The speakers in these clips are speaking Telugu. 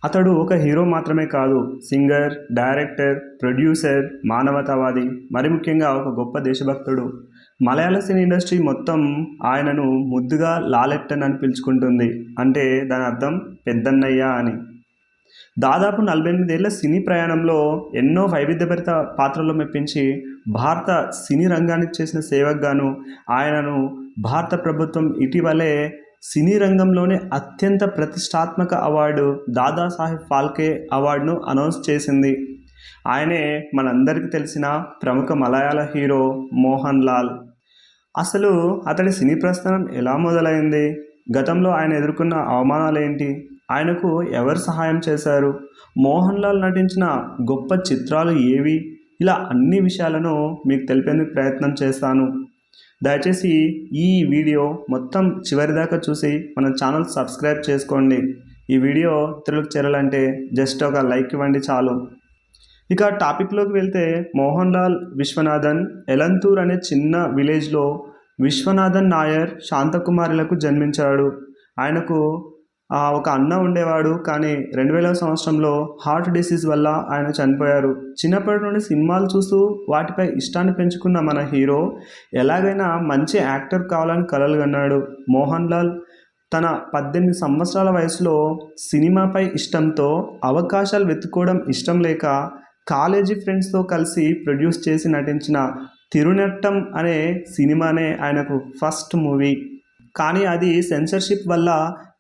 అతడు ఒక హీరో మాత్రమే కాదు, సింగర్, డైరెక్టర్, ప్రొడ్యూసర్, మానవతావాది, మరి ముఖ్యంగా ఒక గొప్ప దేశభక్తుడు. మలయాళ సినీ ఇండస్ట్రీ మొత్తం ఆయనను ముద్దుగా లాలెట్టన్ అని పిలుచుకుంటుంది. అంటే దాని అర్థం పెద్దన్నయ్య అని. దాదాపు 48 ఏళ్ల సినీ ప్రయాణంలో ఎన్నో వైవిధ్యభరిత పాత్రల్లో మెప్పించి భారత సినీ రంగానికి చేసిన సేవకు గాను ఆయనను భారత ప్రభుత్వం ఇటీవలే సినీ రంగంలోనే అత్యంత ప్రతిష్టాత్మక అవార్డు దాదాసాహెబ్ ఫాల్కే అవార్డును అనౌన్స్ చేసింది. ఆయనే మనందరికీ తెలిసిన ప్రముఖ మలయాళ హీరో మోహన్ లాల్. అసలు అతడి సినీ ప్రస్థానం ఎలా మొదలైంది? గతంలో ఆయన ఎదుర్కొన్న అవమానాలేంటి? ఆయనకు ఎవరు సహాయం చేశారు? మోహన్ లాల్ నటించిన గొప్ప చిత్రాలు ఏవి? ఇలా అన్ని విషయాలను మీకు తెలిపేందుకు ప్రయత్నం చేస్తాను. దయచేసి ఈ వీడియో మొత్తం చివరిదాకా చూసి మన ఛానల్ సబ్స్క్రైబ్ చేసుకోండి. ఈ వీడియో ఇతరులకు చేరాలంటే జస్ట్ ఒక లైక్ ఇవ్వండి చాలు. ఇక టాపిక్లోకి వెళ్తే, మోహన్ లాల్ విశ్వనాథన్ ఎలంతూర్ అనే చిన్న విలేజ్లో విశ్వనాథన్ నాయర్ శాంతకుమారిలకు జన్మించాడు. ఆయనకు ఒక అన్న ఉండేవాడు, కానీ 2000వ సంవత్సరంలో హార్ట్ డిసీజ్ వల్ల ఆయన చనిపోయారు. చిన్నప్పటి నుండి సినిమాలు చూస్తూ వాటిపై ఇష్టాన్ని పెంచుకున్న మన హీరో ఎలాగైనా మంచి యాక్టర్ కావాలని కలలు కన్నాడు. మోహన్ లాల్ తన 18 సంవత్సరాల వయసులో సినిమాపై ఇష్టంతో, అవకాశాలు వెతుక్కోవడం ఇష్టం లేక కాలేజీ ఫ్రెండ్స్తో కలిసి ప్రొడ్యూస్ చేసి నటించిన తిరునట్టం అనే సినిమానే ఆయనకు ఫస్ట్ మూవీ. కానీ అది సెన్సర్షిప్ వల్ల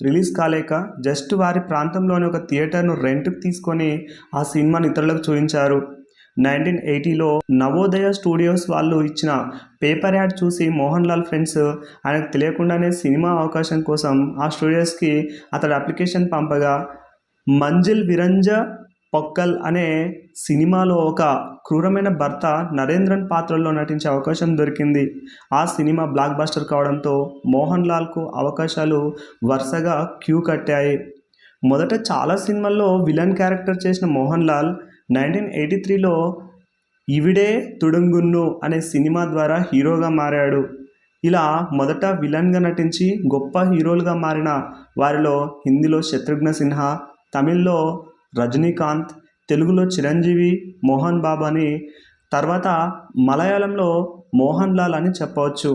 రిలీజ్ కాలేక జస్ట్ వారి ప్రాంతంలోని ఒక థియేటర్ను రెంట్కి తీసుకొని ఆ సినిమాని ఇతరులకు చూపించారు. 1980లో నవోదయ స్టూడియోస్ వాళ్ళు ఇచ్చిన పేపర్ యాడ్ చూసి మోహన్ లాల్ ఫ్రెండ్స్ ఆయనకు తెలియకుండానే సినిమా అవకాశం కోసం ఆ స్టూడియోస్కి అతడు అప్లికేషన్ పంపగా మంజిల్ విరంజ పొక్కల్ అనే సినిమాలో ఒక క్రూరమైన భర్త నరేంద్రన్ పాత్రలో నటించే అవకాశం దొరికింది. ఆ సినిమా బ్లాక్ బస్టర్ కావడంతో మోహన్ లాల్కు అవకాశాలు వరుసగా క్యూ కట్టాయి. మొదట చాలా సినిమాల్లో విలన్ క్యారెక్టర్ చేసిన మోహన్ లాల్ 1983లో ఇవిడే తుడుంగున్ను అనే సినిమా ద్వారా హీరోగా మారాడు. ఇలా మొదట విలన్గా నటించి గొప్ప హీరోలుగా మారిన వారిలో హిందీలో శత్రుఘ్న సిన్హా, తమిళ్లో రజనీకాంత్, తెలుగులో చిరంజీవి, మోహన్ బాబు అని, తర్వాత మలయాళంలో మోహన్ లాల్ అని చెప్పవచ్చు.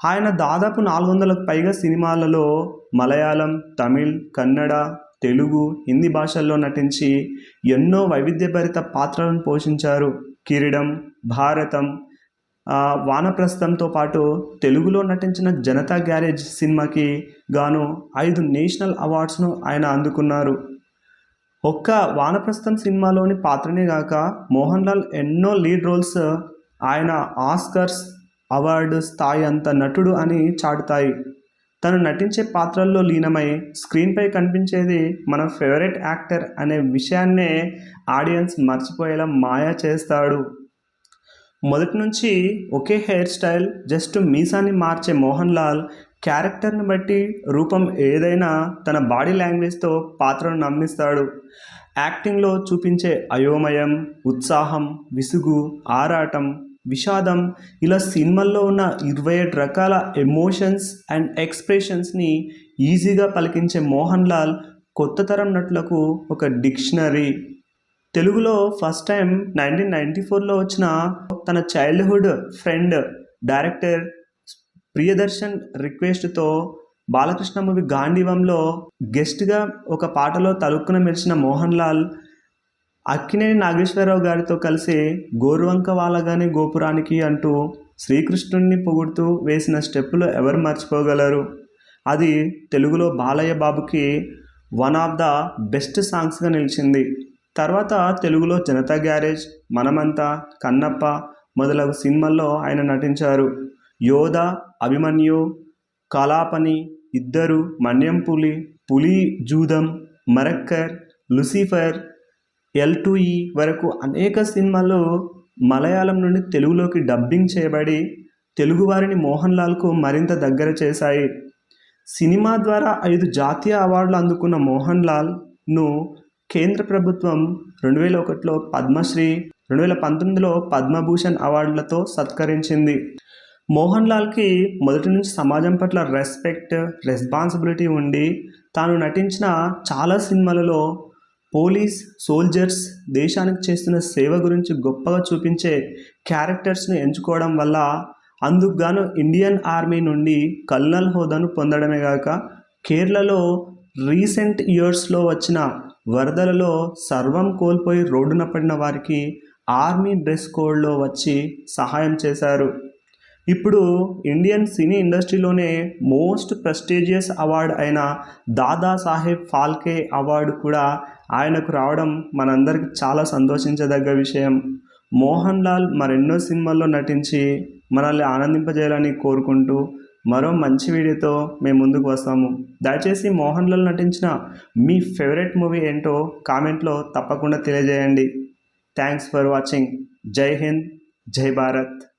ఆయన దాదాపు 400లకు పైగా సినిమాలలో మలయాళం, తమిళ్, కన్నడ, తెలుగు, హిందీ భాషల్లో నటించి ఎన్నో వైవిధ్యభరిత పాత్రలను పోషించారు. కిరీటం, భారతం, వానప్రస్థంతో పాటు తెలుగులో నటించిన జనతా గ్యారేజ్ సినిమాకి గాను 5 నేషనల్ అవార్డ్స్ను ఆయన అందుకున్నారు. ఒక్క వానప్రస్థం సినిమాలోని పాత్రనే గాక మోహన్ లాల్ ఎన్నో లీడ్ రోల్స్ ఆయన ఆస్కర్స్ అవార్డు స్థాయి అంత నటుడు అని చాటుతాయి. తను నటించే పాత్రల్లో లీనమై స్క్రీన్పై కనిపించేది మన ఫేవరెట్ యాక్టర్ అనే విషయాన్నే ఆడియన్స్ మర్చిపోయేలా మాయా చేస్తాడు. మొదటి నుంచి ఒకే హెయిర్ స్టైల్, జస్ట్ మీసాన్ని మార్చే మోహన్ లాల్ క్యారెక్టర్ని బట్టి రూపం ఏదైనా తన బాడీ లాంగ్వేజ్తో పాత్రను నమ్మిస్తాడు. యాక్టింగ్లో చూపించే అయోమయం, ఉత్సాహం, విసుగు, ఆరాటం, విషాదం, ఇలా సినిమాల్లో ఉన్న 27 రకాల ఎమోషన్స్ అండ్ ఎక్స్ప్రెషన్స్ని ఈజీగా పలికించే మోహన్ లాల్ కొత్త తరం నటులకు ఒక డిక్షనరీ. తెలుగులో ఫస్ట్ టైం 1994లో వచ్చిన తన చైల్డ్హుడ్ ఫ్రెండ్ డైరెక్టర్ ప్రియదర్శన్ రిక్వెస్ట్తో బాలకృష్ణ మూవీ గాంధీవంలో గెస్ట్గా ఒక పాటలో తలుక్కున మెరిసిన మోహన్ లాల్ అక్కినేని నాగేశ్వరరావు గారితో కలిసి గోరువంక వాలగానే గోపురానికి అంటూ శ్రీకృష్ణుడిని పొగుడుతూ వేసిన స్టెప్పులు ఎవరు మర్చిపోగలరు? అది తెలుగులో బాలయ్య బాబుకి వన్ ఆఫ్ ద బెస్ట్ సాంగ్స్గా నిలిచింది. తర్వాత తెలుగులో జనతా గ్యారేజ్, మనమంతా, కన్నప్ప మొదలగు సినిమాల్లో ఆయన నటించారు. యోధ, అభిమన్యు, కలాపని, ఇద్దరు, మన్యం పులి, పులి జూదం, మరక్కర్, లూసిఫర్, L2E వరకు అనేక సినిమాలు మలయాళం నుండి తెలుగులోకి డబ్బింగ్ చేయబడి తెలుగువారిని మోహన్ లాల్కు మరింత దగ్గర చేశాయి. సినిమా ద్వారా 5 జాతీయ అవార్డులు అందుకున్న మోహన్ లాల్ను కేంద్ర ప్రభుత్వం 2001లో పద్మశ్రీ, 2019లో పద్మభూషణ్ అవార్డులతో సత్కరించింది. మోహన్ లాల్కి మొదటి నుంచి సమాజం పట్ల రెస్పెక్ట్, రెస్పాన్సిబిలిటీ ఉండి తాను నటించిన చాలా సినిమాలలో పోలీస్ సోల్జర్స్ దేశానికి చేస్తున్న సేవ గురించి గొప్పగా చూపించే క్యారెక్టర్స్ని ఎంచుకోవడం వల్ల అందుకు గాను ఇండియన్ ఆర్మీ నుండి కల్నల్ హోదాను పొందడమే కాక కేరళలో రీసెంట్ ఇయర్స్లో వచ్చిన వరదలలో సర్వం కోల్పోయి రోడ్డున పడిన వారికి ఆర్మీ డ్రెస్ కోడ్లో వచ్చి సహాయం చేశారు. ఇప్పుడు Indian cine ఇండస్ట్రీలోనే most prestigious award అయిన దాదాసాహెబ్ ఫాల్కే అవార్డు కూడా ఆయనకు రావడం మనందరికీ చాలా సంతోషించదగ్గ విషయం. మోహన్ లాల్ మరెన్నో సినిమాల్లో నటించి మనల్ని ఆనందింపజేయాలని కోరుకుంటూ మరో మంచి వీడియోతో మేము ముందుకు వస్తాము. దయచేసి మోహన్ లాల్ నటించిన మీ ఫేవరెట్ మూవీ ఏంటో కామెంట్లో తప్పకుండా తెలియజేయండి. Thanks for watching. జై హింద్, జై భారత్.